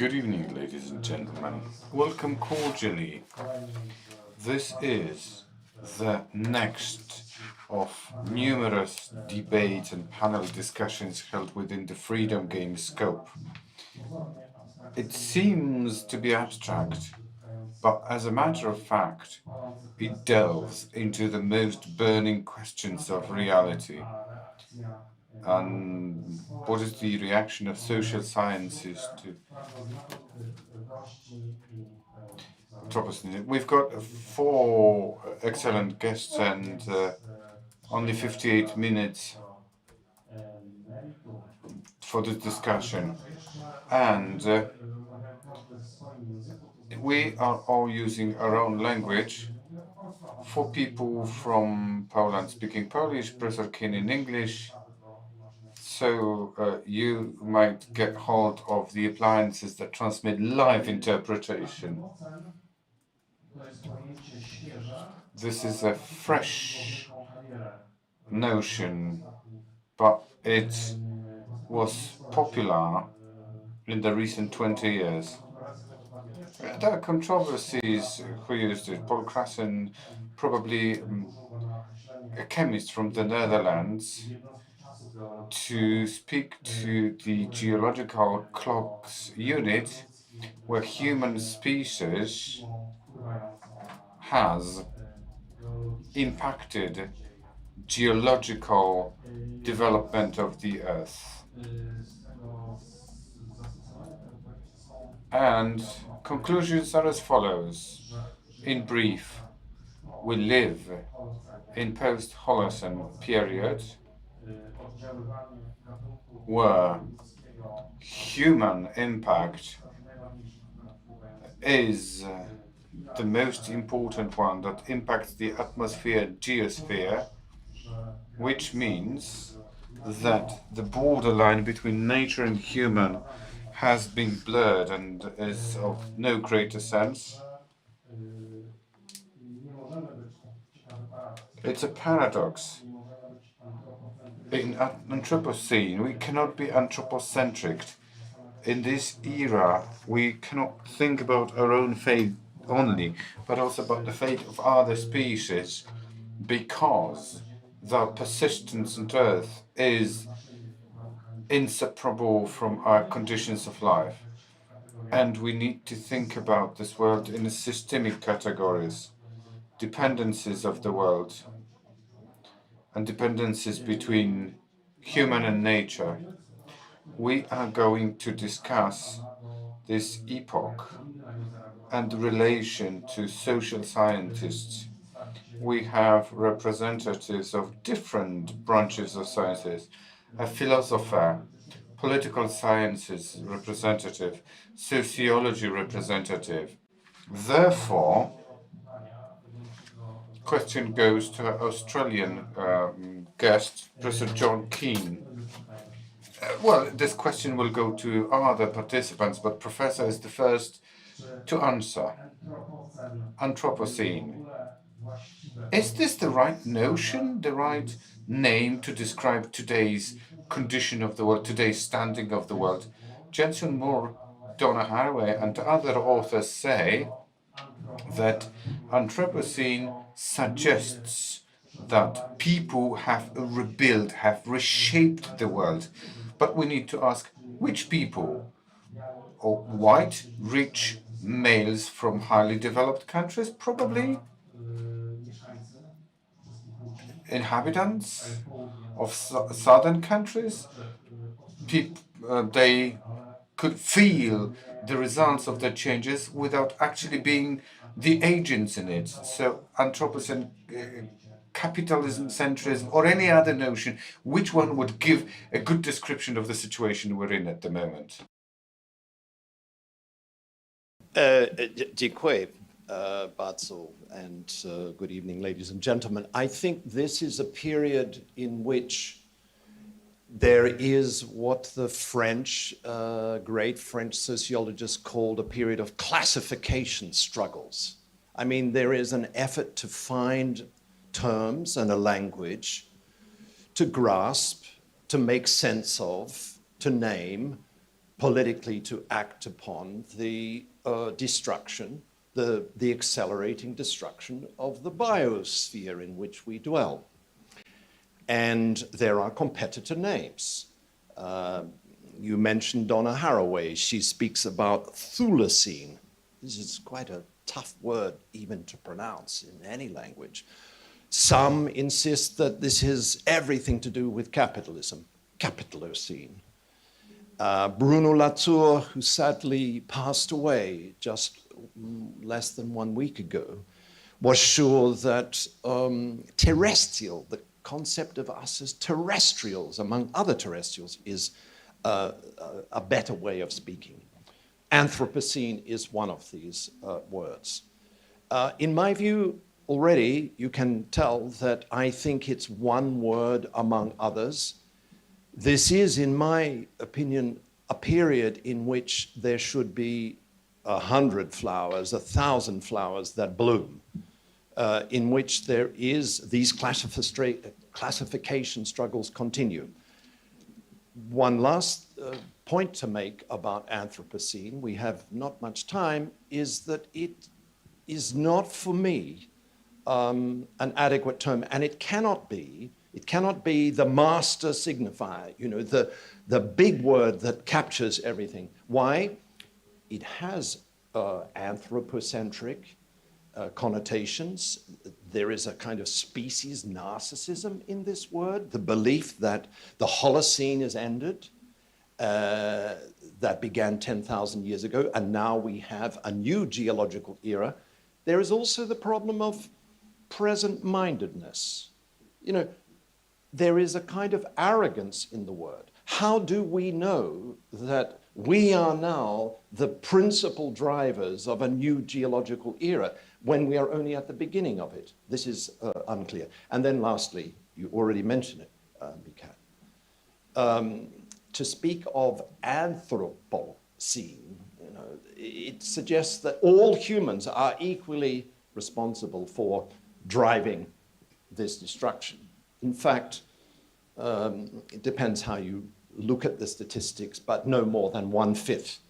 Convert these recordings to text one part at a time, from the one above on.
Good evening, ladies and gentlemen. Welcome cordially. This is the next of numerous debates and panel discussions held within the Freedom Game scope. It seems to be abstract, but as a matter of fact, it delves into the most burning questions of reality. And what is the reaction of social sciences to Anthropocene? We've got 4 excellent guests and only 58 minutes for this discussion. And we are all using our own language. For people from Poland speaking Polish, Professor Keane in English. So you might get hold of the appliances that transmit live interpretation. This is a fresh notion, but it was popular in the recent 20 years. There are controversies who used it. Paul Krassen, probably a chemist from the Netherlands, to speak to the geological clocks unit where human species has impacted geological development of the Earth. And conclusions are as follows. In brief, we live in post-Holocene period where human impact is the most important one that impacts the atmosphere and geosphere, which means that the borderline between nature and human has been blurred and is of no greater sense. It's a paradox. In Anthropocene, we cannot be anthropocentric. In this era, we cannot think about our own fate only, but also about the fate of other species, because their persistence on Earth is inseparable from our conditions of life. And we need to think about this world in systemic categories, dependencies of the world, and dependencies between human and nature. We are going to discuss this epoch and relation to social scientists. We have representatives of different branches of sciences, a philosopher, political sciences representative, sociology representative. Therefore, question goes to our Australian guest, Professor John Keane. Well, this question will go to other participants, but Professor is the first to answer. Anthropocene. Is this the right notion, the right name to describe today's condition of the world, today's standing of the world? Jensen Moore, Donna Haraway, and other authors say that Anthropocene suggests that people have rebuilt, have reshaped the world. But we need to ask, which people? Or white, rich males from highly developed countries, probably? Inhabitants of southern countries? They could feel the results of their changes without actually being the agents in it. So Anthropocene, capitalism, centrism, or any other notion, which one would give a good description of the situation we're in at the moment? Dziękuję bardzo, and good evening, ladies and gentlemen. I think this is a period in which there is what the French, great French sociologists called a period of classification struggles. I mean, there is an effort to find terms and a language to grasp, to make sense of, to name politically to act upon the destruction, the accelerating destruction of the biosphere in which we dwell. And there are competitor names. You mentioned Donna Haraway. She speaks about Anthropocene. This is quite a tough word even to pronounce in any language. Some insist that this has everything to do with capitalism, Capitalocene. Bruno Latour, who sadly passed away just less than 1 week ago, was sure that terrestrial, the concept of us as terrestrials, among other terrestrials, is a better way of speaking. Anthropocene is one of these words. In my view, already you can tell that I think it's one word among others. This is, in my opinion, a period in which there should be 100 flowers, 1,000 flowers that bloom, in which there is these classification struggles continue. One last point to make about Anthropocene, we have not much time, is that it is not for me an adequate term, and it cannot be the master signifier, you know, the big word that captures everything. Why? It has anthropocentric connotations. There is a kind of species narcissism in this word, the belief that the Holocene is ended, that began 10,000 years ago, and now we have a new geological era. There is also the problem of present-mindedness. You know, there is a kind of arrogance in the word. How do we know that we are now the principal drivers of a new geological era when we are only at the beginning of it? This is unclear. And then lastly, you already mentioned it, Michał. To speak of Anthropocene, you know, it suggests that all humans are equally responsible for driving this destruction. In fact, it depends how you look at the statistics, but no more than 1/5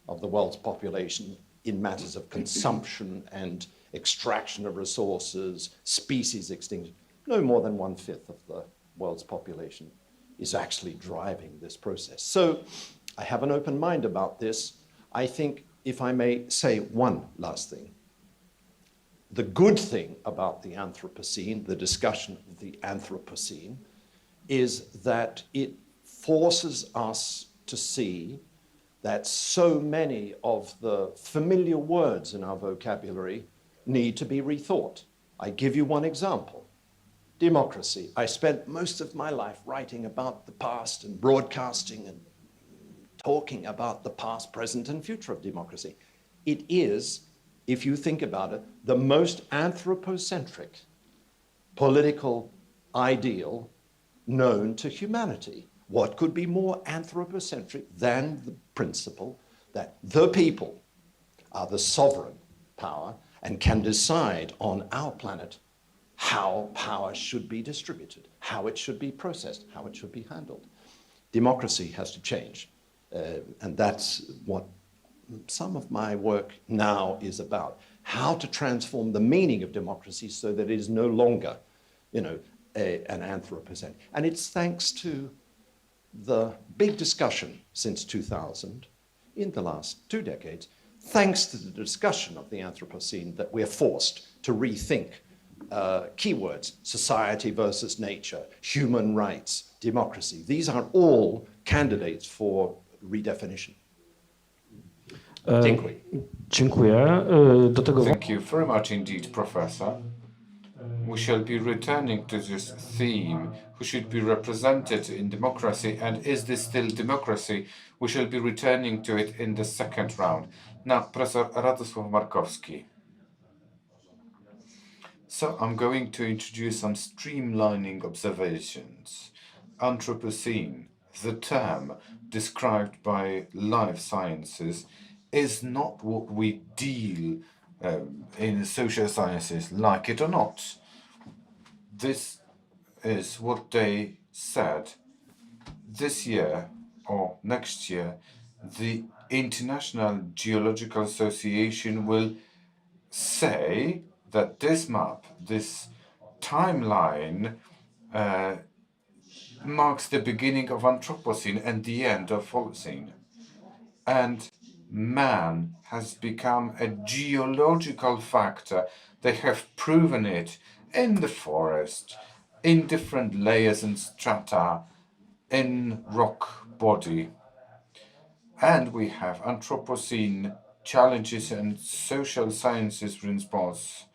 of the world's population in matters of consumption and extraction of resources, species extinction, no more than 1/5 of the world's population is actually driving this process. So I have an open mind about this. I think, if I may say one last thing, the good thing about the Anthropocene, the discussion of the Anthropocene, is that it forces us to see that so many of the familiar words in our vocabulary need to be rethought. I give you one example. Democracy. I spent most of my life writing about the past and broadcasting and talking about the past, present, and future of democracy. It is, if you think about it, the most anthropocentric political ideal known to humanity. What could be more anthropocentric than the principle that the people are the sovereign power and can decide on our planet how power should be distributed, how it should be processed, how it should be handled. Democracy has to change, and that's what some of my work now is about. How to transform the meaning of democracy so that it is no longer, you know, an anthropocentric. And it's thanks to the big discussion since 2000, in the last 2 decades, thanks to the discussion of the Anthropocene, that we're forced to rethink keywords: society versus nature, human rights, democracy. These are all candidates for redefinition. Dziękuję. Dziękuję. Do tego Thank you very much indeed, Professor. We shall be returning to this theme: who should be represented in democracy, and is this still democracy? We shall be returning to it in the second round. Now, Professor Radosław Markowski. So I'm going to introduce some streamlining observations. Anthropocene, the term described by life sciences, is not what we deal in social sciences, like it or not. This is what they said. This year or next year, the International Geological Association will say that this map, this timeline, marks the beginning of Anthropocene and the end of Holocene. And man has become a geological factor. They have proven it in the forest, in different layers and strata, in rock body. And we have Anthropocene challenges and social sciences response.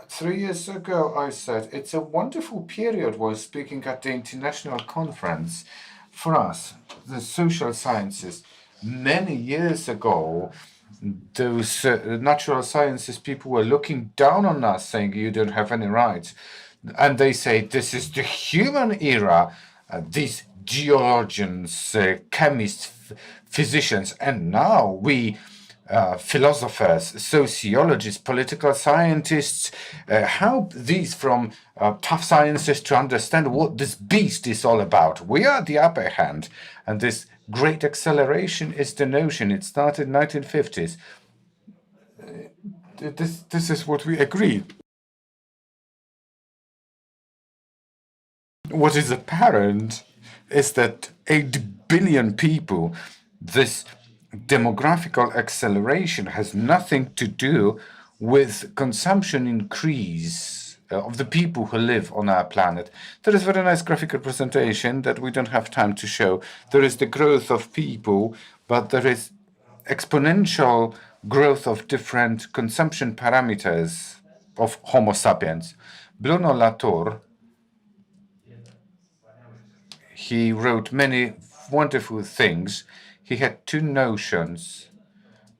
3 years ago, I said it's a wonderful period while speaking at the international conference for us, the social sciences. Many years ago, those natural sciences people were looking down on us, saying you don't have any rights. And they say this is the human era, these geologians, chemists, physicians, and now we philosophers, sociologists, political scientists, help these from tough sciences to understand what this beast is all about. We are the upper hand, and this great acceleration is the notion. It started in 1950s. This is what we agree. What is apparent is that 8 billion people, this demographical acceleration has nothing to do with consumption increase of the people who live on our planet. There is a very nice graphical presentation that we don't have time to show. There is the growth of people, but there is exponential growth of different consumption parameters of Homo sapiens. Bruno Latour, he wrote many wonderful things. He had two notions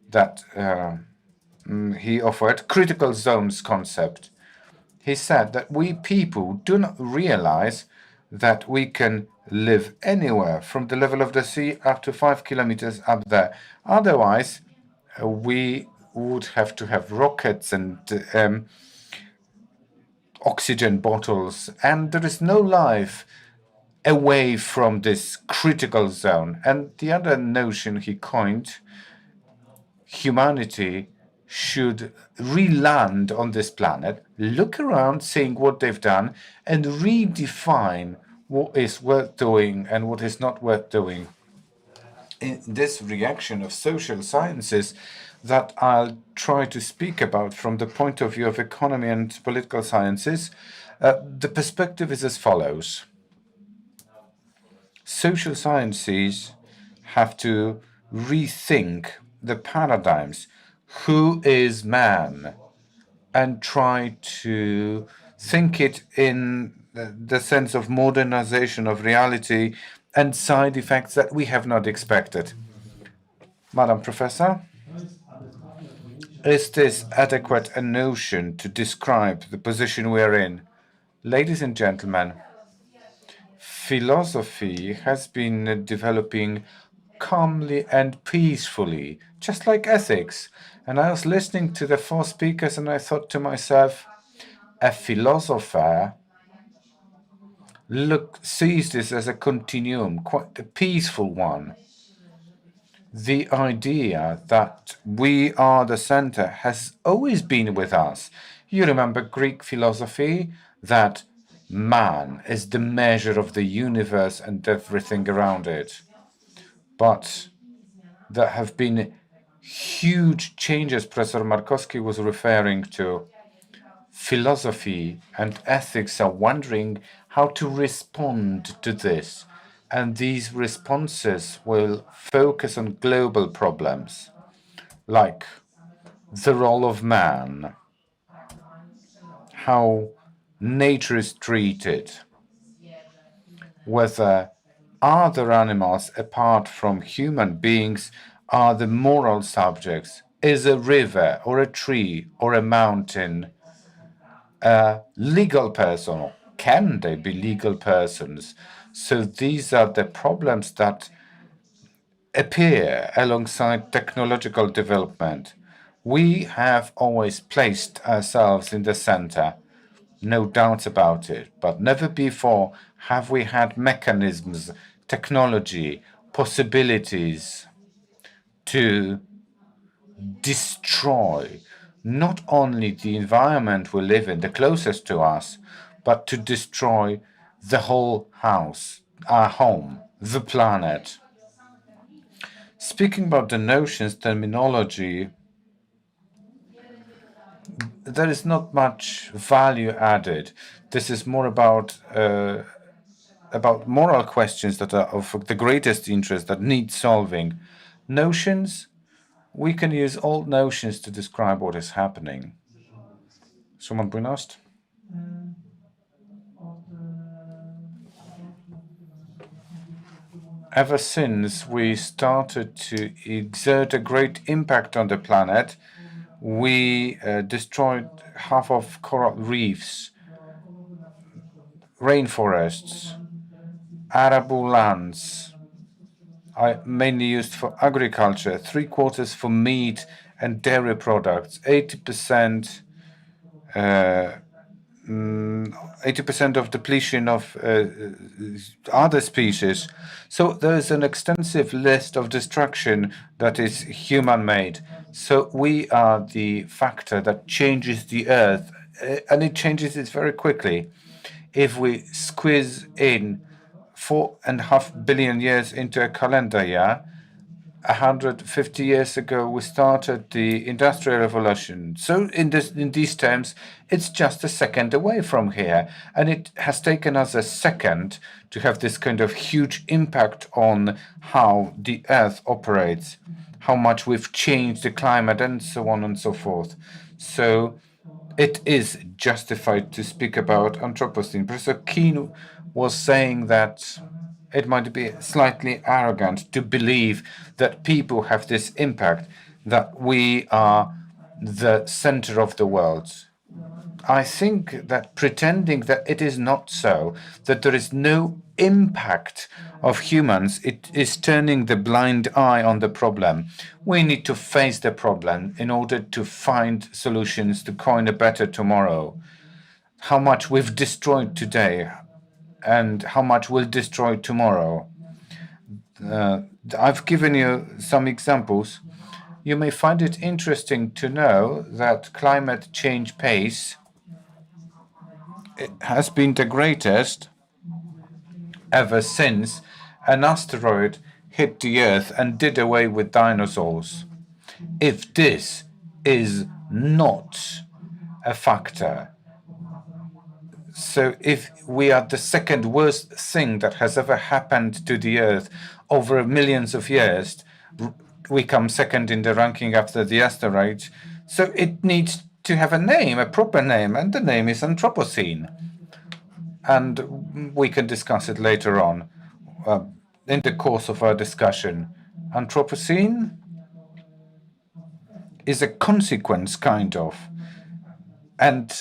that he offered. Critical zones concept. He said that we people do not realize that we can live anywhere from the level of the sea up to 5 kilometers up there. Otherwise, we would have to have rockets and oxygen bottles, and there is no life away from this critical zone. And the other notion he coined, humanity should re-land on this planet, look around, seeing what they've done, and redefine what is worth doing and what is not worth doing. In this reaction of social sciences that I'll try to speak about from the point of view of economy and political sciences, the perspective is as follows. Social sciences have to rethink the paradigms. Who is man? And try to think it in the sense of modernization of reality and side effects that we have not expected. Madam Professor, is this adequate a notion to describe the position we are in? Ladies and gentlemen, philosophy has been developing calmly and peacefully, just like ethics. And I was listening to the four speakers and I thought to myself, a philosopher sees this as a continuum, quite a peaceful one. The idea that we are the center has always been with us. You remember Greek philosophy, that man is the measure of the universe and everything around it. But there have been huge changes Professor Markowski was referring to. Philosophy and ethics are wondering how to respond to this, and these responses will focus on global problems, like the role of man, how nature is treated, whether other animals apart from human beings are the moral subjects. Is a river or a tree or a mountain a legal person? Can they be legal persons? So these are the problems that appear alongside technological development. We have always placed ourselves in the center, no doubt about it, but never before have we had mechanisms, technology, possibilities to destroy not only the environment we live in, the closest to us, but to destroy the whole house, our home, the planet. Speaking about the notions, terminology, there is not much value added. This is more about moral questions that are of the greatest interest that need solving. Notions, we can use old notions to describe what is happening. Szymon Bujalski? Ever since we started to exert a great impact on the planet, we destroyed half of coral reefs, rainforests, arable lands, are mainly used for agriculture, 3/4 for meat and dairy products, 80% 80% of depletion of other species. So there is an extensive list of destruction that is human-made. So we are the factor that changes the earth, and it changes it very quickly. If we squeeze in 4.5 billion years into a calendar year, 150 years ago, we started the Industrial Revolution. So in these terms, it's just a second away from here. And it has taken us a second to have this kind of huge impact on how the Earth operates, how much we've changed the climate, and so on and so forth. So it is justified to speak about Anthropocene. Professor Keane was saying that it might be slightly arrogant to believe that people have this impact, that we are the center of the world. I think that pretending that it is not so, that there is no impact of humans, it is turning the blind eye on the problem. We need to face the problem in order to find solutions to coin a better tomorrow. How much we've destroyed today, and how much we'll destroy tomorrow. I've given you some examples. You may find it interesting to know that climate change pace has been the greatest ever since an asteroid hit the Earth and did away with dinosaurs. If this is not a factor, so if we are the second worst thing that has ever happened to the Earth over millions of years, we come second in the ranking after the asteroids. So it needs to have a name, a proper name, and the name is Anthropocene. And we can discuss it later on in the course of our discussion. Anthropocene is a consequence, kind of, and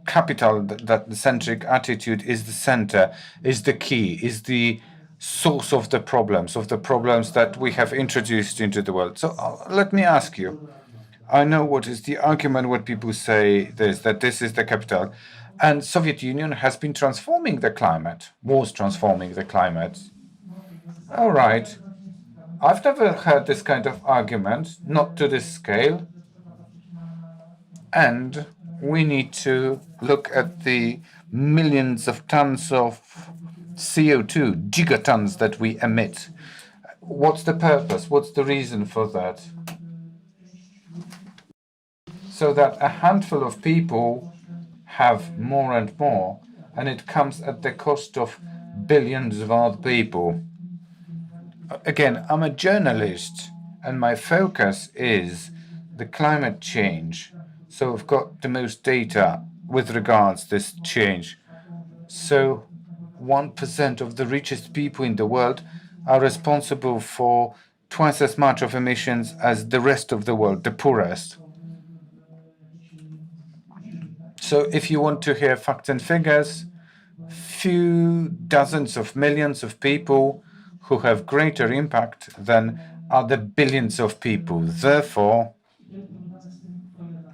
capital-centric attitude is the center, is the key, is the source of the problems that we have introduced into the world. So let me ask you, I know what is the argument when people say this, that this is the capital, and Soviet Union has been transforming the climate, was transforming the climate. All right, I've never heard this kind of argument, not to this scale, and we need to look at the millions of tons of CO2, gigatons that we emit. What's the purpose? What's the reason for that? So that a handful of people have more and more, and it comes at the cost of billions of other people. Again, I'm a journalist, and my focus is the climate change. So we've got the most data with regards to this change. So 1% of the richest people in the world are responsible for twice as much of emissions as the rest of the world, the poorest. So if you want to hear facts and figures, few dozens of millions of people who have greater impact than other billions of people. Therefore,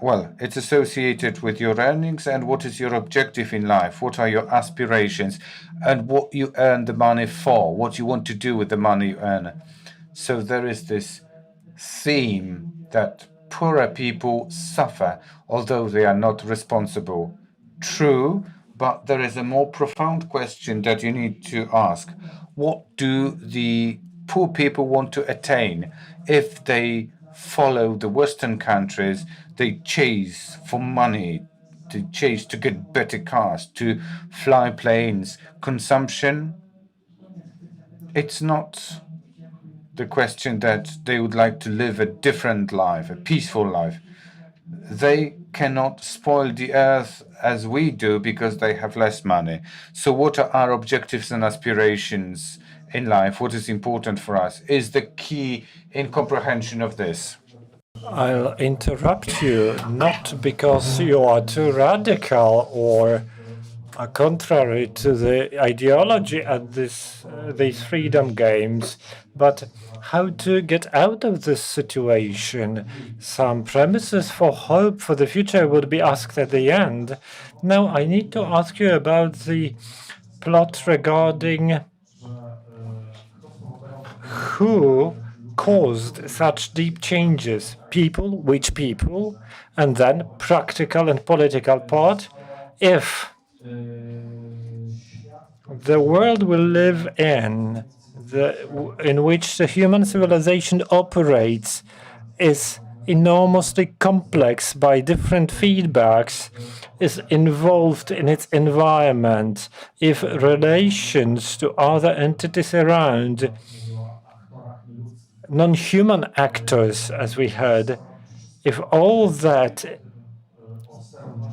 well, it's associated with your earnings and what is your objective in life, what are your aspirations, and what you earn the money for, what you want to do with the money you earn. So there is this theme that poorer people suffer, although they are not responsible. True, but there is a more profound question that you need to ask. What do the poor people want to attain? If they follow the Western countries, they chase for money, to chase to get better cars, to fly planes. Consumption, it's not the question that they would like to live a different life, a peaceful life. They cannot spoil the earth as we do because they have less money. So what are our objectives and aspirations in life? What is important for us is the key in comprehension of this. I'll interrupt you, not because you are too radical or contrary to the ideology at these freedom games, but how to get out of this situation. Some premises for hope for the future would be asked at the end. Now I need to ask you about the plot regarding who caused such deep changes. People, which people, and then practical and political part. If the world we live in which the human civilization operates is enormously complex by different feedbacks, is involved in its environment, if relations to other entities around, non-human actors, as we heard, if all that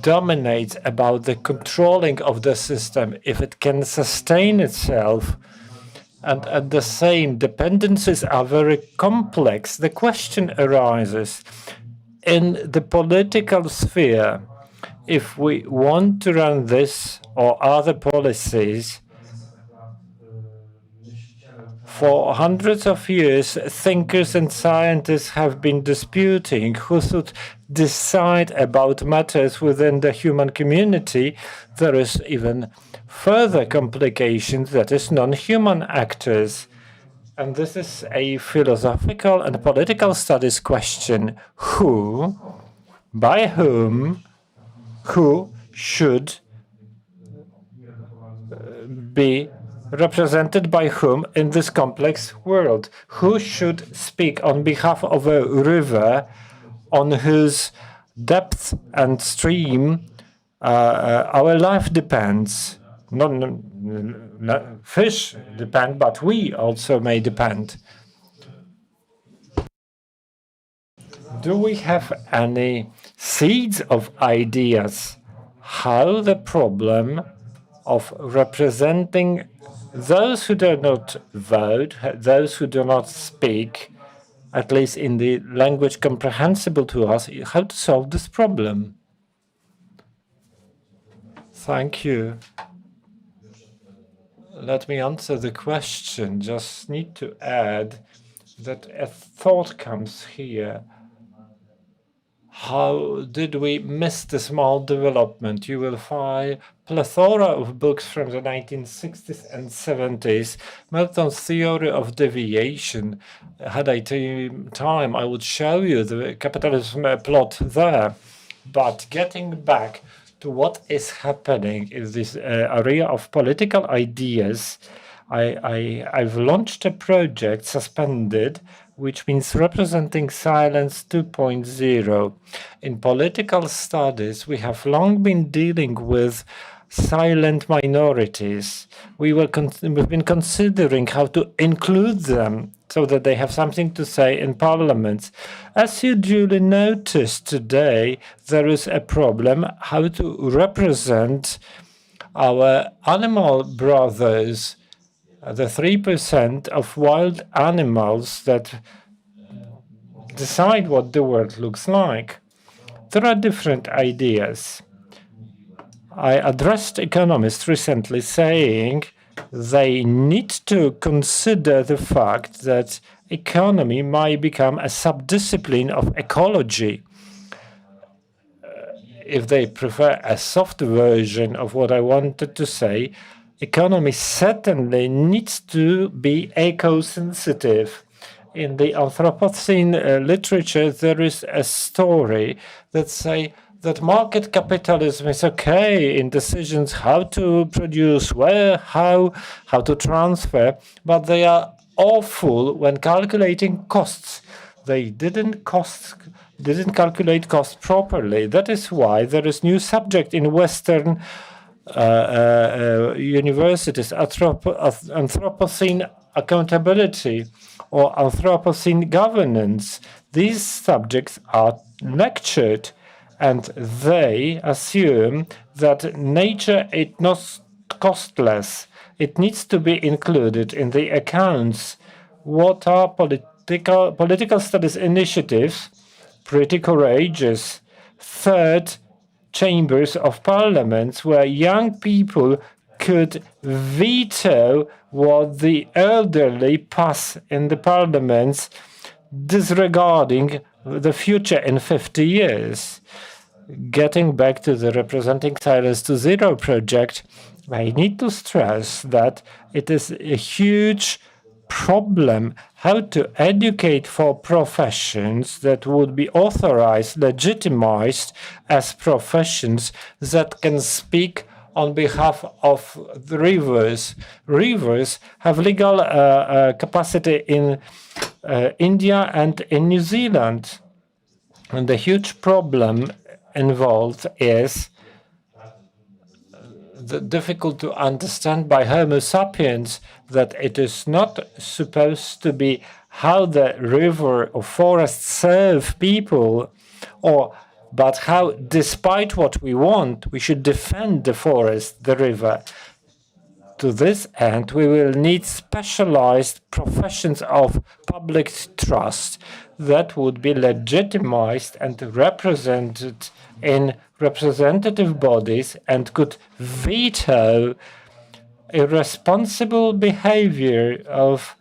dominates about the controlling of the system, if it can sustain itself, and at the same dependencies are very complex, the question arises in the political sphere, if we want to run this or other policies. For hundreds of years, thinkers and scientists have been disputing who should decide about matters within the human community. There is even further complications, that is, non-human actors. And this is a philosophical and political studies question. Who, by whom, who should be represented by whom in this complex world? Who should speak on behalf of a river on whose depth and stream our life depends? Not fish depend, but we also may depend. Do we have any seeds of ideas how the problem of representing those who do not vote, those who do not speak, at least in the language comprehensible to us, how to solve this problem? Thank you. Let me answer the question. Just need to add that a thought comes here. How did we miss the small development? You will find plethora of books from the 1960s and 70s. Milton's theory of deviation. Had I time, I would show you the capitalism plot there. But getting back to what is happening in this area of political ideas, I've launched a project, Suspended, which means Representing Silence 2.0. In political studies, we have long been dealing with silent minorities. We've been considering how to include them so that they have something to say in parliaments. As you duly noticed today, there is a problem how to represent our animal brothers, the 3% of wild animals that decide what the world looks like. There are different ideas. I addressed economists recently saying they need to consider the fact that economy might become a subdiscipline of ecology. If they prefer a soft version of what I wanted to say, economy certainly needs to be eco-sensitive. In the Anthropocene literature, there is a story that say that market capitalism is okay in decisions how to produce, where, how to transfer, but they are awful when calculating costs. They didn't calculate costs properly. That is why there is new subject in Western universities, Anthropocene accountability or Anthropocene governance. These subjects are lectured, and they assume that nature is not costless. It needs to be included in the accounts. What are political studies initiatives? Pretty courageous. Third chambers of parliaments where young people could veto what the elderly pass in the parliaments, disregarding the future in 50 years. Getting back to the Representing Silence to Zero project, I need to stress that it is a huge problem how to educate for professions that would be authorized, legitimized as professions that can speak on behalf of the rivers. Rivers have legal capacity in India and in New Zealand. And the huge problem involved is difficult to understand by Homo sapiens that it is not supposed to be how the river or forest serve people, but how, despite what we want, we should defend the forest, the river. To this end, we will need specialized professions of public trust that would be legitimized and represented in representative bodies and could veto irresponsible behavior of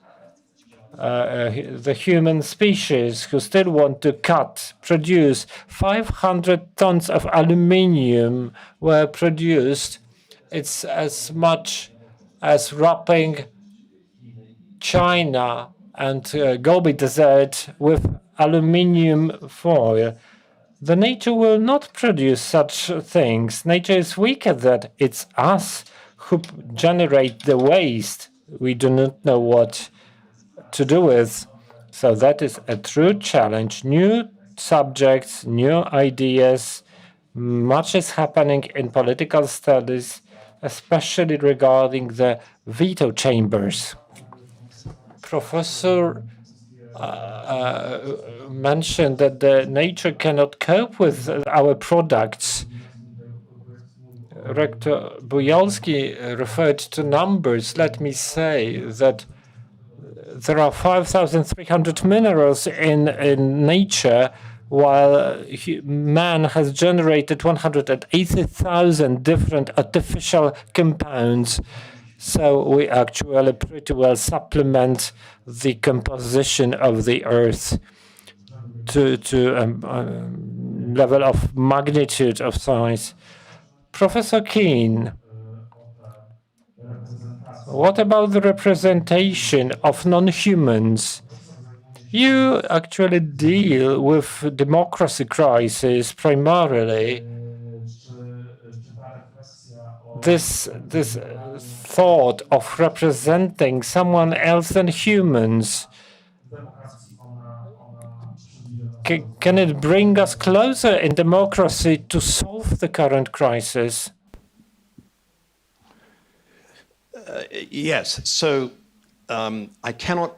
the human species who still want to produce 500 tons of aluminium were produced. It's as much as wrapping China and Gobi Desert with aluminium foil. The nature will not produce such things. Nature is weaker that it's us who generate the waste. We do not know what to do with. So that is a true challenge. New subjects, new ideas. Much is happening in political studies, especially regarding the veto chambers. Professor mentioned that the nature cannot cope with our products. Rector Bujalski referred to numbers. Let me say that there are 5,300 minerals in nature, while man has generated 180,000 different artificial compounds. So we actually pretty well supplement the composition of the Earth to a level of magnitude of size. Professor Keane, what about the representation of non-humans? You actually deal with democracy crisis primarily. This thought of representing someone else than humans, can it bring us closer in democracy to solve the current crisis? Yes. So I cannot,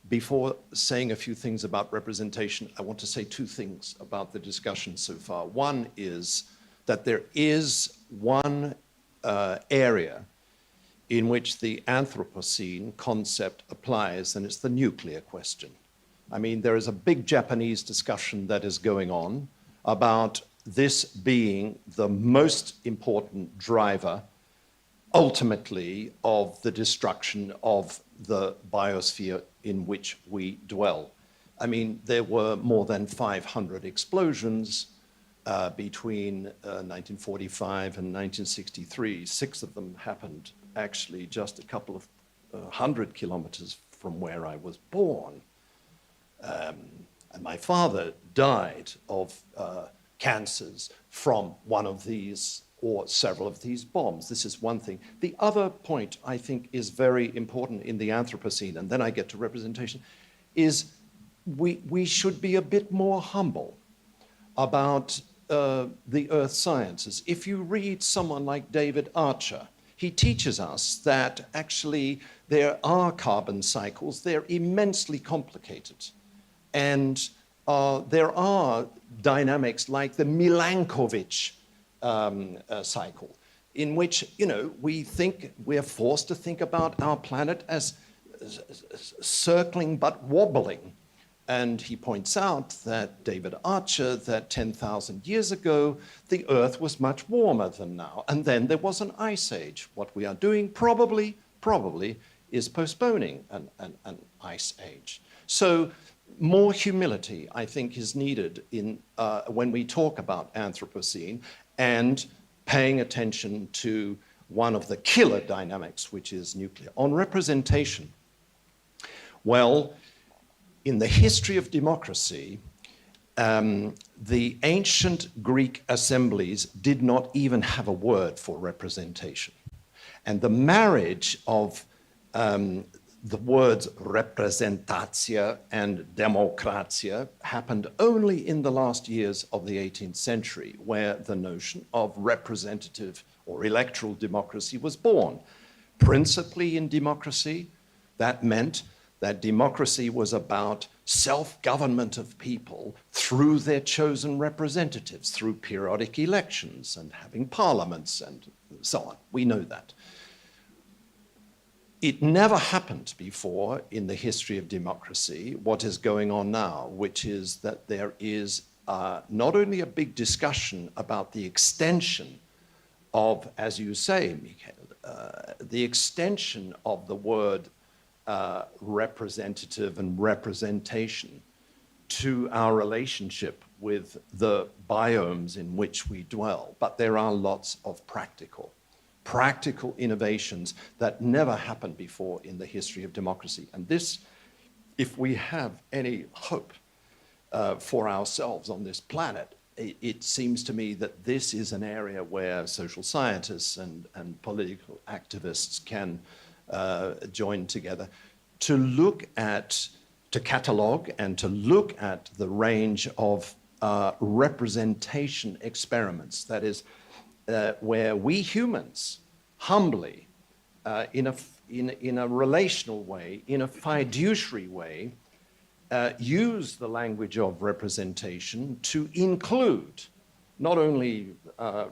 before saying a few things about representation, I want to say two things about the discussion so far. One is that there is one area in which the Anthropocene concept applies, and it's the nuclear question. I mean, there is a big Japanese discussion that is going on about this being the most important driver, ultimately, of the destruction of the biosphere in which we dwell. I mean, there were more than 500 explosions between 1945 and 1963. 6 of them happened actually just a couple of 100 kilometers from where I was born. And my father died of cancers from one of these or several of these bombs. This is one thing. The other point I think is very important in the Anthropocene, and then I get to representation, is we should be a bit more humble about the earth sciences. If you read someone like David Archer, he teaches us that actually there are carbon cycles. They're immensely complicated. And there are dynamics like the Milankovitch cycle, in which, we are forced to think about our planet as circling but wobbling. And he points out that, David Archer, that 10,000 years ago, the Earth was much warmer than now. And then there was an ice age. What we are doing probably is postponing an ice age. So more humility, I think, is needed when we talk about Anthropocene, and paying attention to one of the killer dynamics, which is nuclear. On representation, well, in the history of democracy, the ancient Greek assemblies did not even have a word for representation. And the marriage of the words representatio and demokratia happened only in the last years of the 18th century, where the notion of representative or electoral democracy was born. Principally in democracy, that meant that democracy was about self-government of people through their chosen representatives, through periodic elections and having parliaments and so on. We know that. It never happened before in the history of democracy what is going on now, which is that there is not only a big discussion about the extension of, as you say, Michał, the extension of the word representative and representation to our relationship with the biomes in which we dwell, but there are lots of practical innovations that never happened before in the history of democracy. And this, if we have any hope for ourselves on this planet, it seems to me that this is an area where social scientists and political activists can join together to look at, to catalog and to look at the range of representation experiments. That is, where we humans humbly, in a relational way, in a fiduciary way, use the language of representation to include not only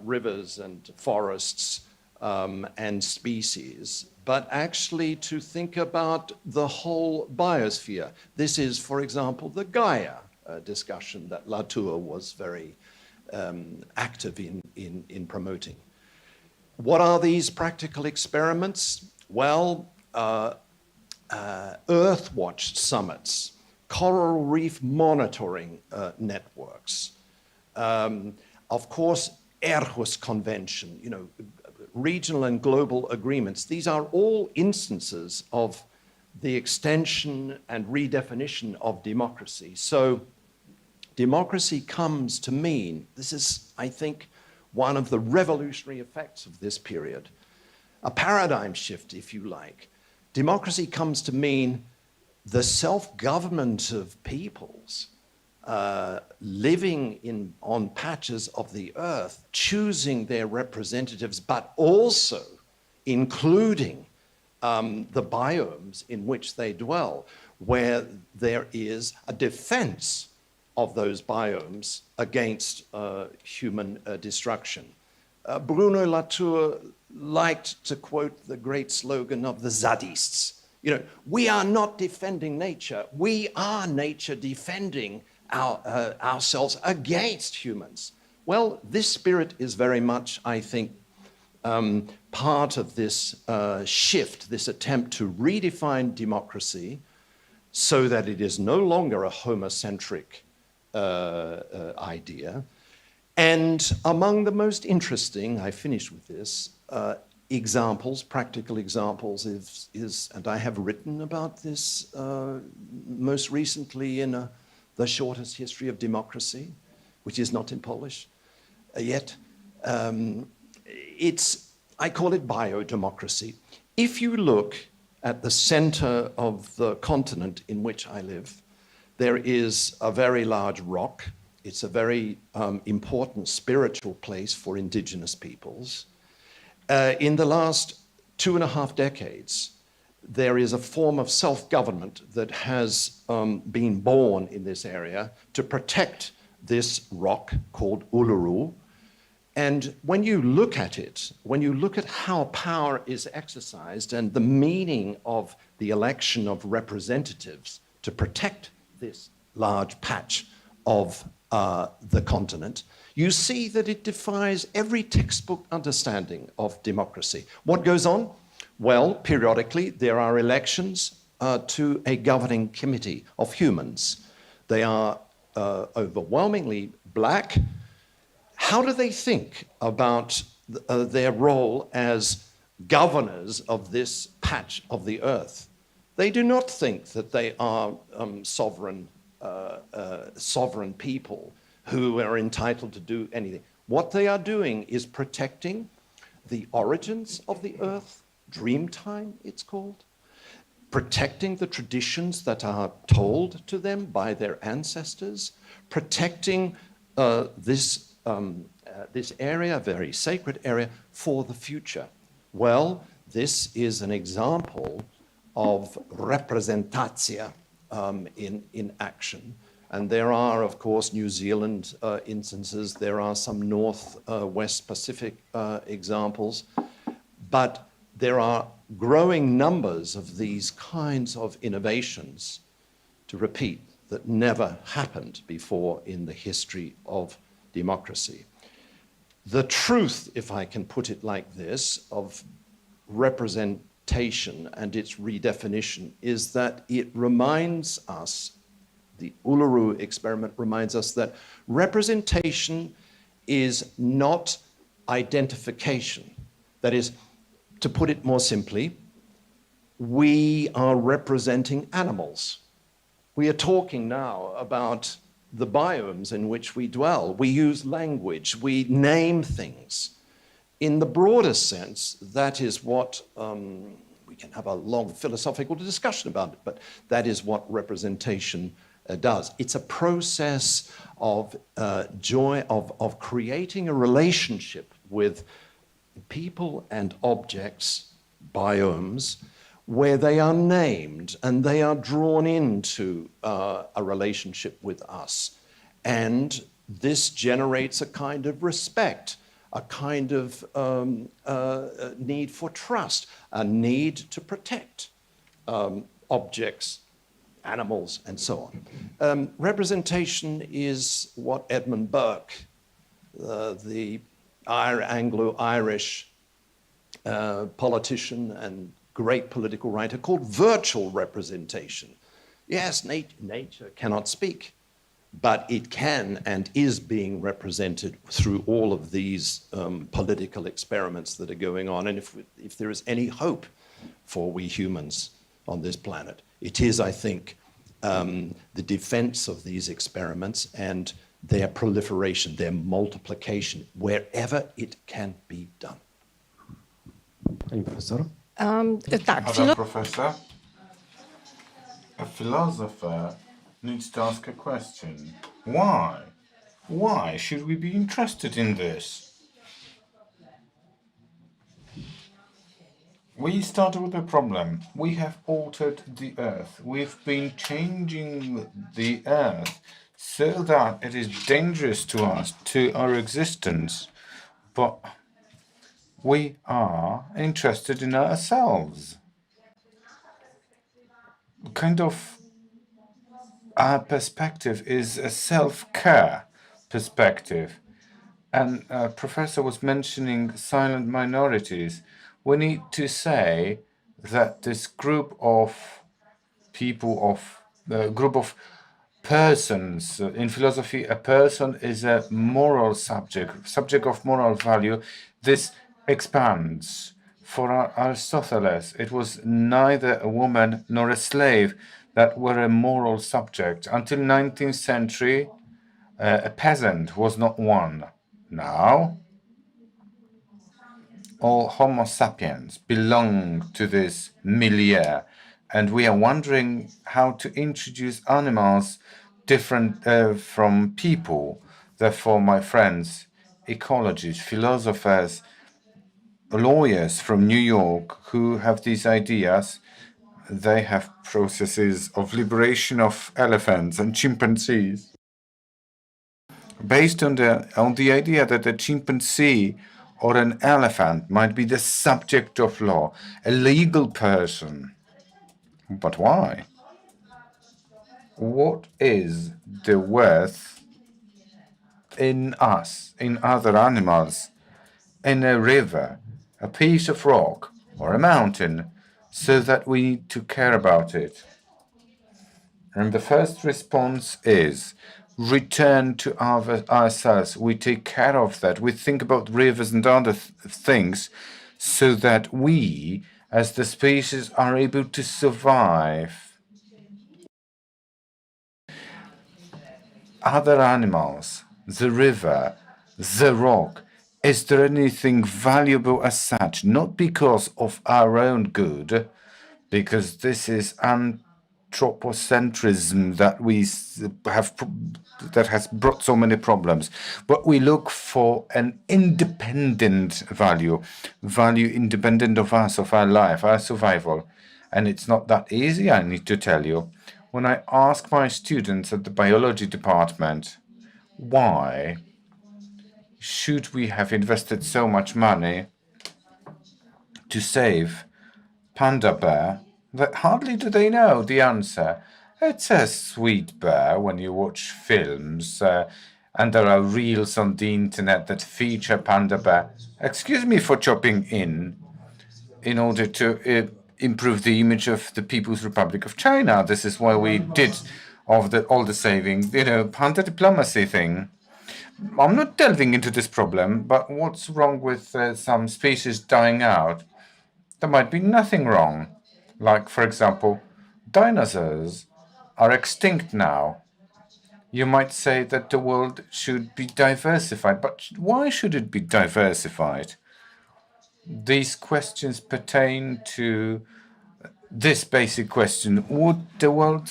rivers and forests and species, but actually to think about the whole biosphere. This is, for example, the Gaia discussion that Latour was very active in promoting. What are these practical experiments? Well, Earthwatch summits, coral reef monitoring networks, of course, Aarhus Convention, regional and global agreements. These are all instances of the extension and redefinition of democracy. So democracy comes to mean, this is, I think, one of the revolutionary effects of this period, a paradigm shift, if you like. Democracy comes to mean the self-government of peoples living on patches of the earth, choosing their representatives, but also including the biomes in which they dwell, where there is a defense of those biomes against human destruction. Bruno Latour liked to quote the great slogan of the Zaddists. We are not defending nature, we are nature defending ourselves against humans. Well, this spirit is very much, I think, part of this shift, this attempt to redefine democracy so that it is no longer a homocentric idea. And among the most interesting, I finish with this, examples, practical examples, and I have written about this most recently in The Shortest History of Democracy, which is not in Polish yet. I call it biodemocracy. If you look at the center of the continent in which I live, there is a very large rock. It's a very important spiritual place for indigenous peoples. In the last 2.5 decades, there is a form of self-government that has been born in this area to protect this rock called Uluru. And when you look at it, when you look at how power is exercised and the meaning of the election of representatives to protect this large patch of the continent, you see that it defies every textbook understanding of democracy. What goes on? Well, periodically there are elections to a governing committee of humans. They are overwhelmingly black. How do they think about their role as governors of this patch of the earth? They do not think that they are sovereign people who are entitled to do anything. What they are doing is protecting the origins of the earth, Dreamtime it's called, protecting the traditions that are told to them by their ancestors, protecting this area, a very sacred area, for the future. Well, this is an example of representatia in action. And there are, of course, New Zealand instances. There are some West Pacific examples. But there are growing numbers of these kinds of innovations, to repeat, that never happened before in the history of democracy. The truth, if I can put it like this, of representation and its redefinition is that it reminds us, the Uluru experiment reminds us that representation is not identification. That is, to put it more simply, we are representing animals. We are talking now about the biomes in which we dwell. We use language, we name things. In the broader sense, that is what, we can have a long philosophical discussion about it, but that is what representation does. It's a process of joy, of creating a relationship with people and objects, biomes, where they are named and they are drawn into a relationship with us. And this generates a kind of respect, a kind of need for trust, a need to protect objects, animals, and so on. Representation is what Edmund Burke, the Anglo-Irish politician and great political writer, called virtual representation. Yes, nature cannot speak, but it can and is being represented through all of these political experiments that are going on. And if there is any hope for we humans on this planet, it is, I think, the defense of these experiments and their proliferation, their multiplication, wherever it can be done. Pani profesor? Tak, Madam Professor, a philosopher needs to ask a question. Why? Why should we be interested in this? We started with a problem. We have altered the earth. We've been changing the earth so that it is dangerous to us, to our existence. But we are interested in ourselves. Kind of our perspective is a self-care perspective. And Professor was mentioning silent minorities. We need to say that this group of people, group of persons, in philosophy, a person is a moral subject of moral value. This expands For Aristotle, it was neither a woman nor a slave that were a moral subject. Until 19th century, a peasant was not one. Now, all Homo sapiens belong to this milieu, and we are wondering how to introduce animals different from people. Therefore, my friends, ecologists, philosophers, lawyers from New York who have these ideas, they have processes of liberation of elephants and chimpanzees based on the idea that a chimpanzee or an elephant might be the subject of law, a legal person. But why? What is the worth in us, in other animals, in a river, a piece of rock, or a mountain, so that we need to care about it? And the first response is return to ourselves. We take care of that. We think about rivers and other things so that we, as the species, are able to survive. Other animals, the river, the rock, is there anything valuable as such? Not because of our own good, because this is anthropocentrism that we have that has brought so many problems. But we look for an independent value independent of us, of our life, our survival. And it's not that easy, I need to tell you. When I ask my students at the biology department, why should we have invested so much money to save panda bear, that hardly do they know the answer. It's a sweet bear when you watch films, and there are reels on the internet that feature panda bear. Excuse me for chopping in order to improve the image of the People's Republic of China. This is why we did all the saving, panda diplomacy thing. I'm not delving into this problem, but what's wrong with some species dying out? There might be nothing wrong. Like, for example, dinosaurs are extinct now. You might say that the world should be diversified, but why should it be diversified? These questions pertain to this basic question. Would the world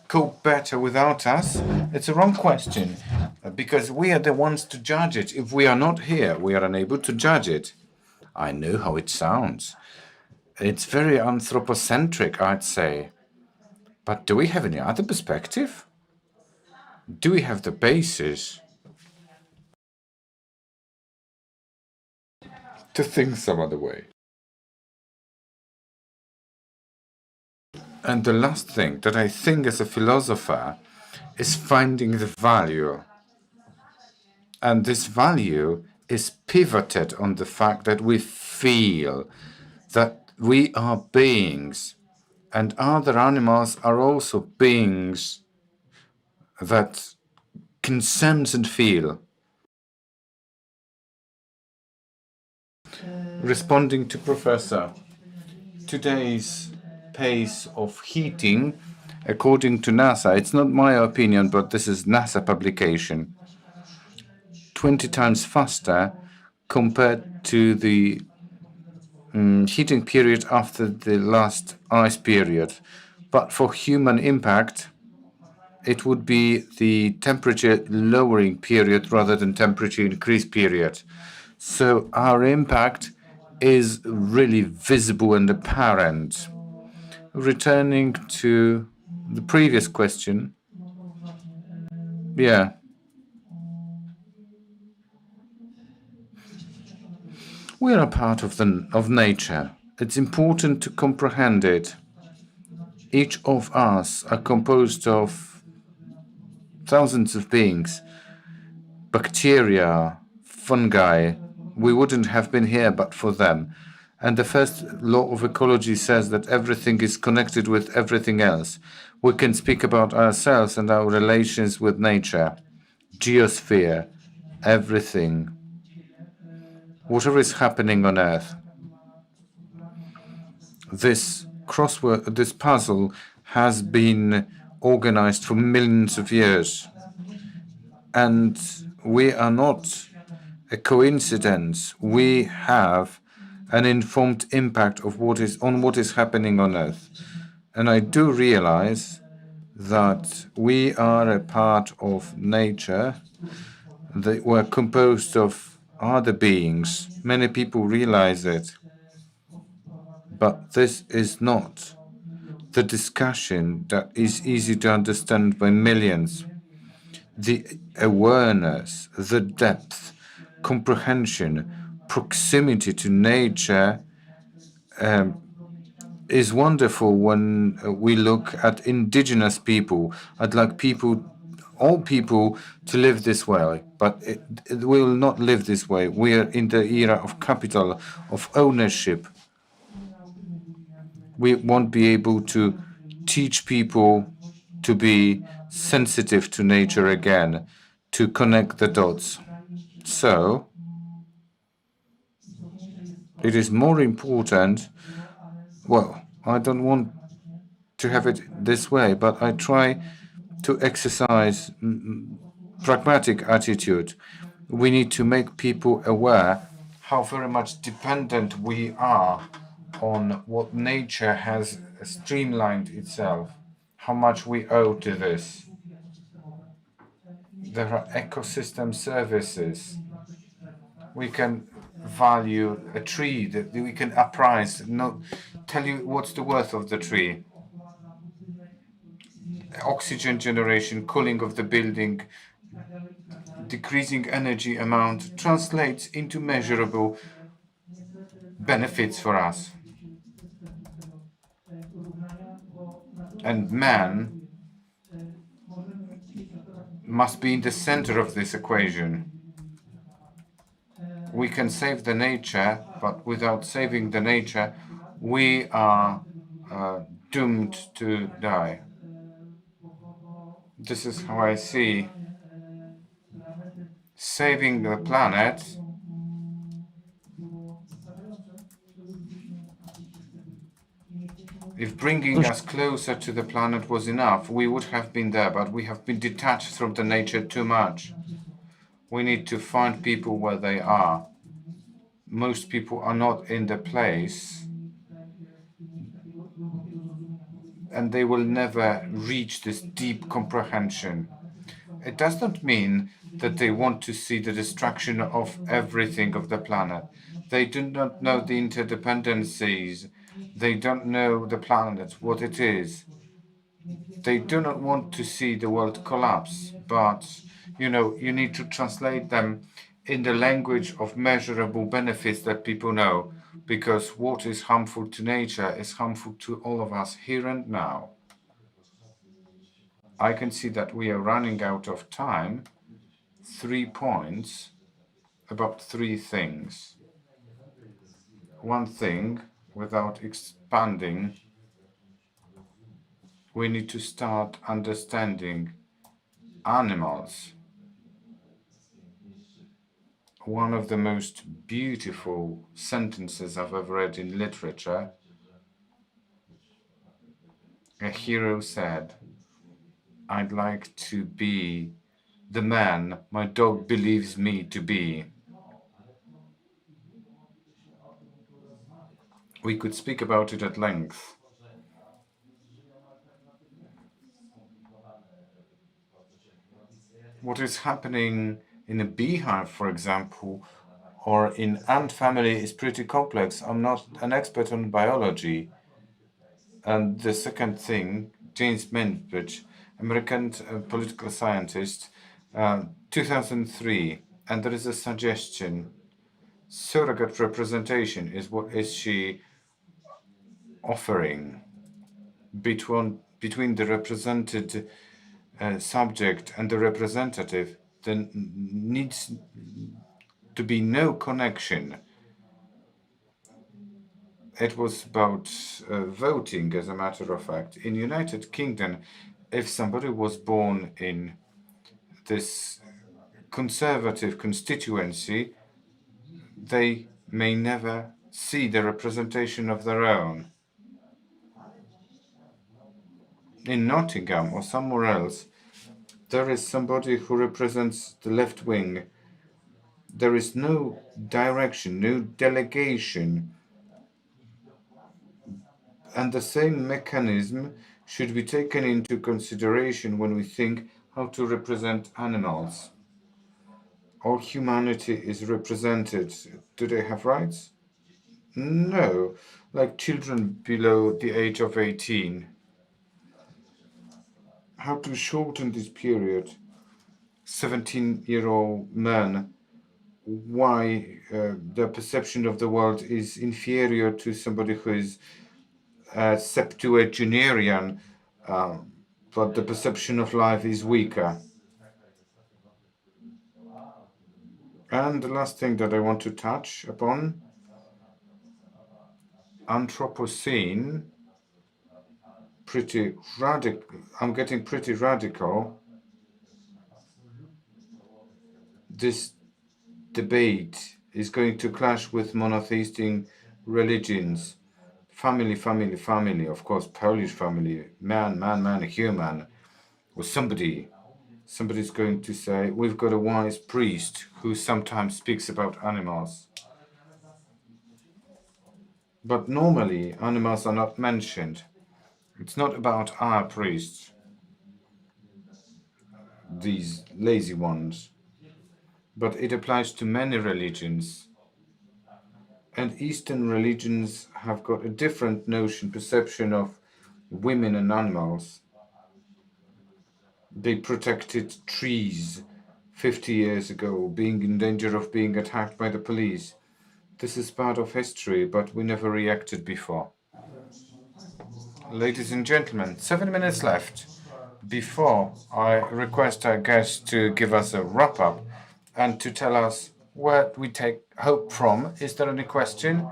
cope better without us? It's a wrong question, because we are the ones to judge it. If we are not here, we are unable to judge it. I know how it sounds. It's very anthropocentric, I'd say. But do we have any other perspective? Do we have the basis to think some other way? And the last thing that I think as a philosopher is finding the value. And this value is pivoted on the fact that we feel that we are beings, and other animals are also beings that can sense and feel. Responding to Professor, today's pace of heating, according to NASA, it's not my opinion, but this is NASA publication, 20 times faster compared to the heating period after the last ice period. But for human impact, it would be the temperature lowering period rather than temperature increase period. So our impact is really visible and apparent. Returning to the previous question, yeah. We are a part of nature. It's important to comprehend it. Each of us are composed of thousands of beings, bacteria, fungi. We wouldn't have been here but for them. And the first law of ecology says that everything is connected with everything else. We can speak about ourselves and our relations with nature, geosphere, everything. whatever is happening on Earth, this crossword, this puzzle has been organized for millions of years. And we are not a coincidence. We have an informed impact of what is happening on Earth. And I do realize that we are a part of nature, that we're composed of other beings. Many people realize it. But this is not the discussion that is easy to understand by millions. The awareness, the depth, comprehension, proximity to nature is wonderful when we look at indigenous people. I'd like all people to live this way, but it will not live this way. We are in the era of capital, of ownership. We won't be able to teach people to be sensitive to nature again, to connect the dots. So, it is more important, well, I don't want to have it this way, but I try to exercise pragmatic attitude. We need to make people aware how very much dependent we are on what nature has streamlined itself, how much we owe to this. There are ecosystem services. We can value a tree, that we can appraise, tell you what's the worth of the tree. Oxygen generation, cooling of the building, decreasing energy amount translates into measurable benefits for us. And man must be in the center of this equation. We can save the nature, but without saving the nature, we are doomed to die. This is how I see saving the planet. If bringing us closer to the planet was enough, we would have been there, but we have been detached from the nature too much. We need to find people where they are. Most people are not in the place, and they will never reach this deep comprehension. It does not mean that they want to see the destruction of everything of the planet. They do not know the interdependencies. They don't know the planet, what it is. They do not want to see the world collapse, but you need to translate them in the language of measurable benefits that people know, because what is harmful to nature is harmful to all of us here and now. I can see that we are running out of time. 3 points about 3 things. One thing, without expanding, we need to start understanding animals. One of the most beautiful sentences I've ever read in literature, a hero said, "I'd like to be the man my dog believes me to be." We could speak about it at length. What is happening in a beehive, for example, or in ant family is pretty complex. I'm not an expert on biology. And the second thing, James Mintbridge, American political scientist, 2003, and there is a suggestion. Surrogate representation is what is she offering between the represented subject and the representative. There needs to be no connection. It was about voting, as a matter of fact. In United Kingdom, if somebody was born in this conservative constituency, they may never see the representation of their own. In Nottingham or somewhere else, there is somebody who represents the left wing. There is no direction, no delegation. And the same mechanism should be taken into consideration when we think how to represent animals. All humanity is represented. Do they have rights? No, like children below the age of 18. How to shorten this period? 17-year-old man, why the perception of the world is inferior to somebody who is septuagenarian, but the perception of life is weaker. And the last thing that I want to touch upon, Anthropocene, pretty radical. I'm getting pretty radical. This debate is going to clash with monotheistic religions. Family, family, family, of course, Polish family, man, man, man, human. Or somebody's going to say, we've got a wise priest who sometimes speaks about animals. But normally, animals are not mentioned. It's not about our priests, these lazy ones, but it applies to many religions. And Eastern religions have got a different notion, perception of women and animals. They protected trees 50 years ago, being in danger of being attacked by the police. This is part of history, but we never reacted before. Ladies and gentlemen, 7 minutes left before I request our guests to give us a wrap-up and to tell us where we take hope from. Is there any question?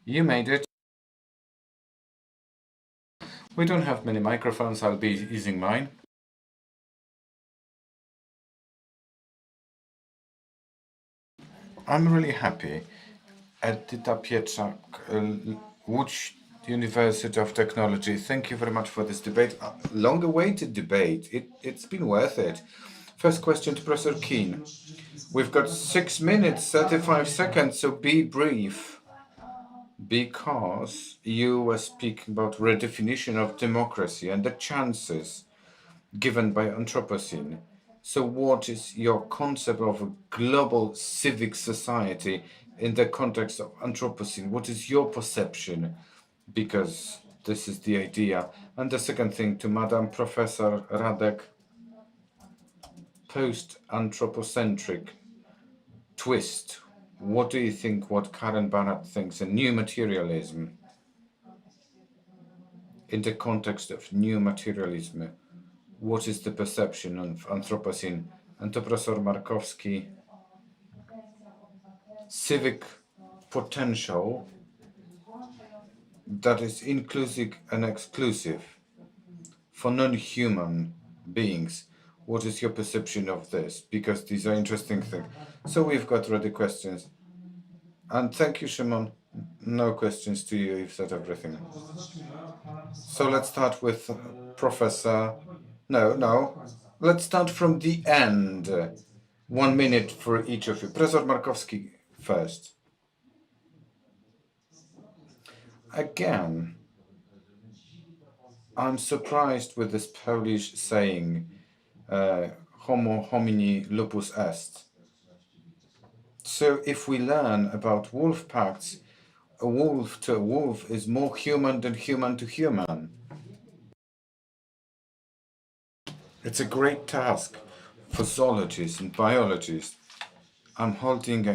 You made it. We don't have many microphones, I'll be using mine. I'm really happy. Edyta Pietrzak, Łódź University of Technology. Thank you very much for this debate. Long-awaited debate. It's been worth it. First question to Professor Keane. We've got 6 minutes, 35 seconds, so be brief. Because you were speaking about redefinition of democracy and the chances given by Anthropocene. So what is your concept of a global civic society in the context of Anthropocene? What is your perception? Because this is the idea. And the second thing to Madam Professor Radek, post-anthropocentric twist. What do you think, what Karen Barrett thinks, a new materialism in the context of new materialism? What is the perception of Anthropocene? And to Professor Markowski, civic potential that is inclusive and exclusive for non-human beings. What is your perception of this? Because these are interesting things. So we've got ready questions. And thank you, Szymon. No questions to you, you've said everything. So let's start with Professor... No. Let's start from the end. 1 minute for each of you. Professor Markowski first. Again, I'm surprised with this Polish saying, homo homini lupus est. So if we learn about wolf packs, a wolf to a wolf is more human than human to human. It's a great task for zoologists and biologists. I'm holding a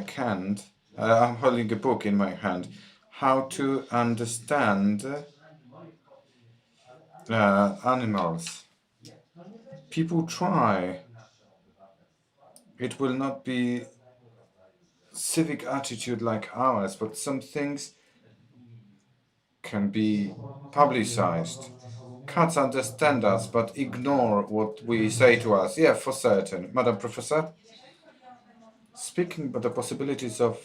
book in my hand, How to Understand Animals. People try. It will not be civic attitude like ours, but some things can be publicized. Cats understand us, but ignore what we say to us. Yeah, for certain. Madam Professor? speaking about the possibilities of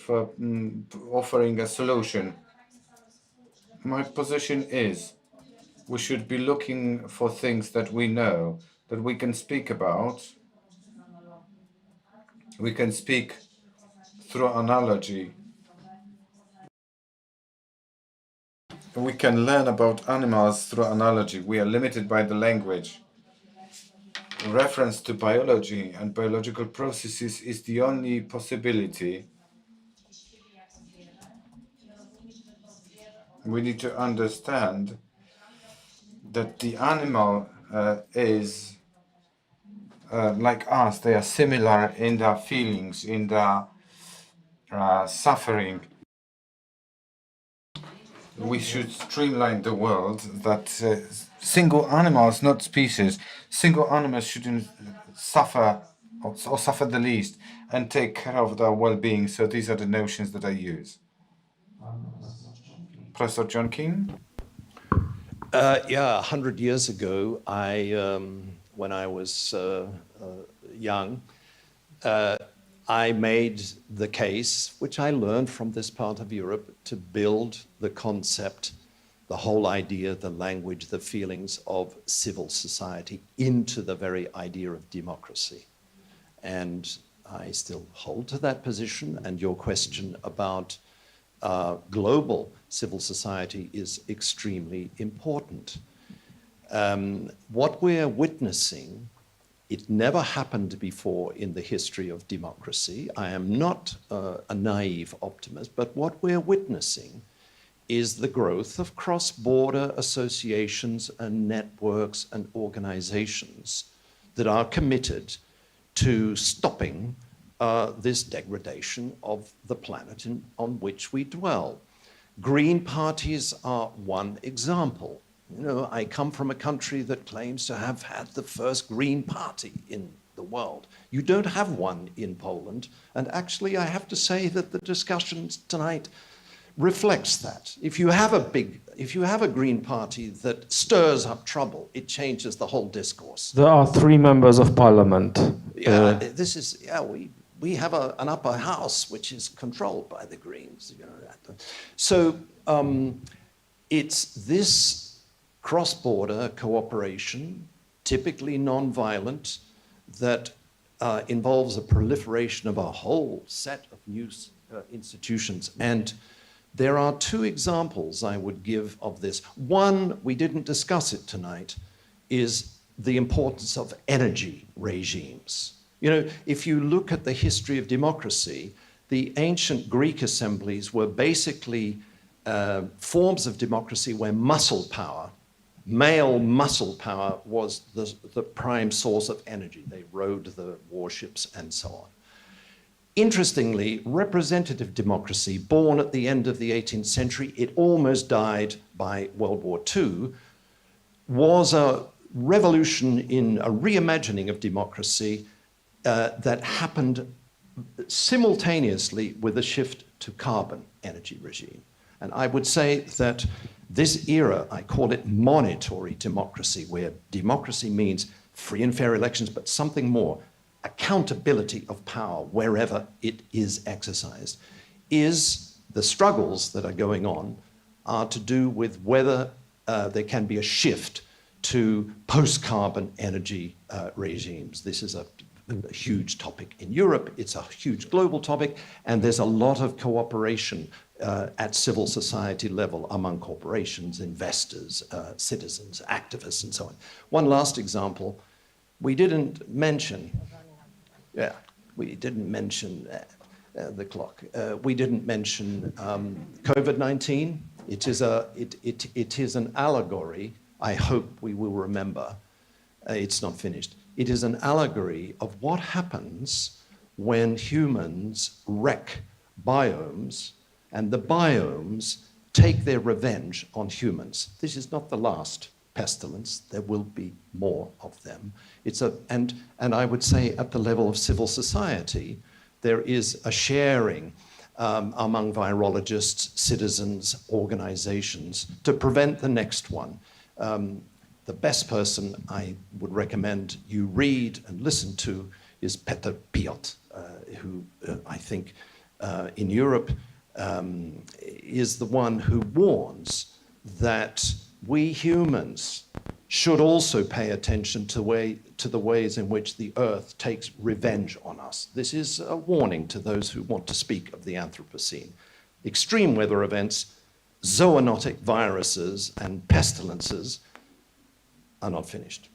offering a solution, my position is we should be looking for things that we know, that we can speak about. We can speak through analogy. We can learn about animals through analogy. We are limited by the language. Reference to biology and biological processes is the only possibility. We need to understand that the animal is like us. They are similar in their feelings, in their suffering. We should streamline the world that single animals, not species, single animals shouldn't suffer or suffer the least and take care of their well-being. So these are the notions that I use. Professor John Keane? Yeah, 100 years ago, when I was young, I made the case, which I learned from this part of Europe, to build the concept, the whole idea, the language, the feelings of civil society into the very idea of democracy. And I still hold to that position, and your question about global civil society is extremely important. What we're witnessing, it never happened before in the history of democracy. I am not a naive optimist, but what we're witnessing is the growth of cross-border associations and networks and organizations that are committed to stopping this degradation of the planet on which we dwell. Green parties are one example. You know, I come from a country that claims to have had the first Green Party in the world. You don't have one in Poland, and actually I have to say that the discussions tonight reflects that. If you have a Green Party that stirs up trouble, it changes the whole discourse. There are 3 members of parliament. We have an upper house which is controlled by the Greens. You know. So it's this cross-border cooperation, typically non-violent, that involves a proliferation of a whole set of new institutions. And there are 2 examples I would give of this. One, we didn't discuss it tonight, is the importance of energy regimes. You know, if you look at the history of democracy, the ancient Greek assemblies were basically forms of democracy where muscle power, male muscle power, was the prime source of energy. They rode the warships and so on. Interestingly, representative democracy, born at the end of the 18th century, it almost died by World War II, was a revolution in a reimagining of democracy that happened simultaneously with a shift to carbon energy regime. And I would say that this era, I call it monitory democracy, where democracy means free and fair elections, but something more, accountability of power wherever it is exercised, is the struggles that are going on are to do with whether there can be a shift to post-carbon energy regimes. This is a huge topic in Europe, it's a huge global topic, and there's a lot of cooperation at civil society level among corporations, investors, citizens, activists, and so on. One last example, we didn't mention, we didn't mention the clock. We didn't mention COVID-19. It is an allegory, I hope we will remember. It's not finished. It is an allegory of what happens when humans wreck biomes and the biomes take their revenge on humans. This is not the last pestilence. There will be more of them. And I would say at the level of civil society, there is a sharing among virologists, citizens, organizations to prevent the next one. The best person I would recommend you read and listen to is Peter Piot. who I think in Europe is the one who warns that we humans should also pay attention to the ways in which the Earth takes revenge on us. This is a warning to those who want to speak of the Anthropocene. Extreme weather events, zoonotic viruses and pestilences are not finished.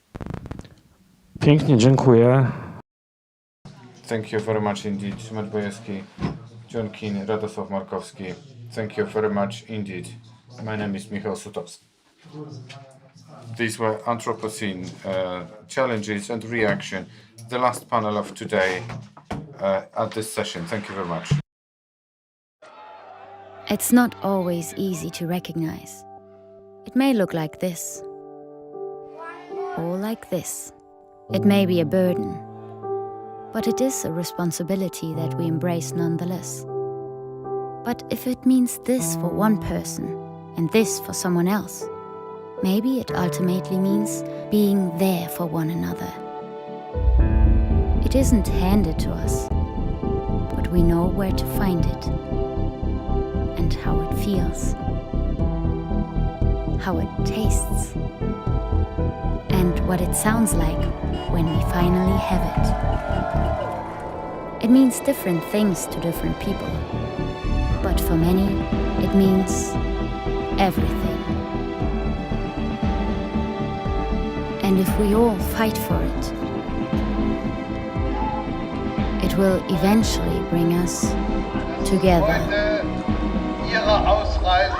Pięknie dziękuję. Thank you very much indeed, Szymon Bujalski, John Keane, Radosław Markowski. Thank you very much indeed. My name is Michał Sutowski. These were Anthropocene challenges and reaction. The last panel of today at this session. Thank you very much. It's not always easy to recognize. It may look like this, or like this. It may be a burden, but it is a responsibility that we embrace nonetheless. But if it means this for one person and this for someone else, maybe it ultimately means being there for one another. It isn't handed to us, but we know where to find it and how it feels, how it tastes, and what it sounds like when we finally have it. It means different things to different people, but for many, it means everything. And if we all fight for it, it will eventually bring us together. Ihre Ausreise.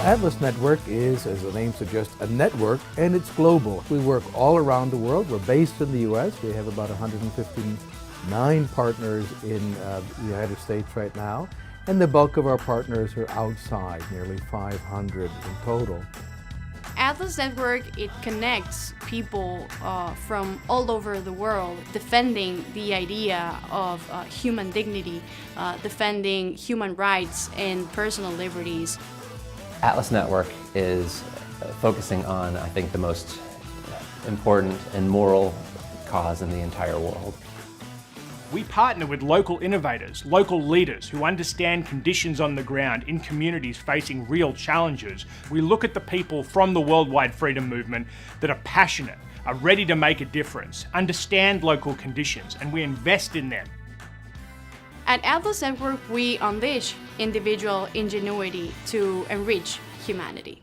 Atlas Network is, as the name suggests, a network, and it's global. We work all around the world. We're based in the U.S. We have about 159 partners in the United States right now, and the bulk of our partners are outside, nearly 500 in total. Atlas Network, it connects people from all over the world defending the idea of human dignity, defending human rights and personal liberties. Atlas Network is focusing on, I think, the most important and moral cause in the entire world. We partner with local innovators, local leaders who understand conditions on the ground in communities facing real challenges. We look at the people from the worldwide freedom movement that are passionate, are ready to make a difference, understand local conditions, and we invest in them. At Atlas Network, we unleash individual ingenuity to enrich humanity.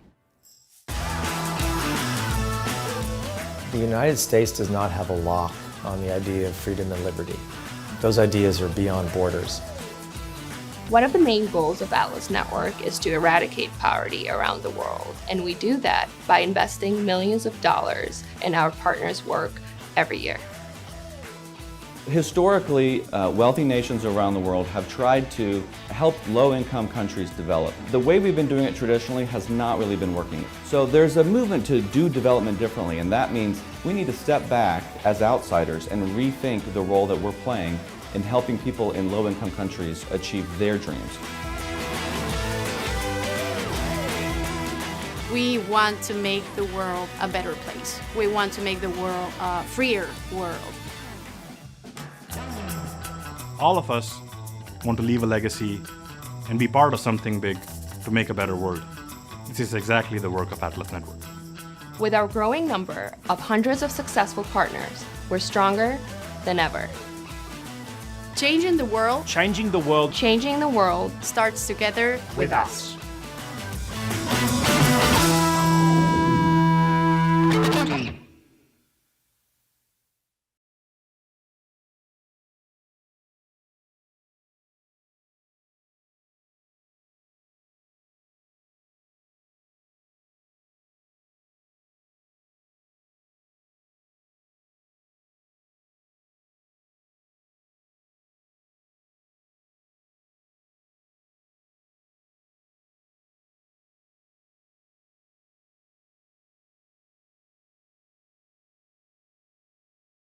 The United States does not have a lock on the idea of freedom and liberty. Those ideas are beyond borders. One of the main goals of Atlas Network is to eradicate poverty around the world, and we do that by investing millions of dollars in our partners' work every year. Historically, wealthy nations around the world have tried to help low-income countries develop. The way we've been doing it traditionally has not really been working. So there's a movement to do development differently, and that means we need to step back as outsiders and rethink the role that we're playing in helping people in low-income countries achieve their dreams. We want to make the world a better place. We want to make the world a freer world. All of us want to leave a legacy and be part of something big to make a better world. This is exactly the work of Atlas Network. With our growing number of hundreds of successful partners, we're stronger than ever. Changing the world Changing the world Changing the world starts together with us.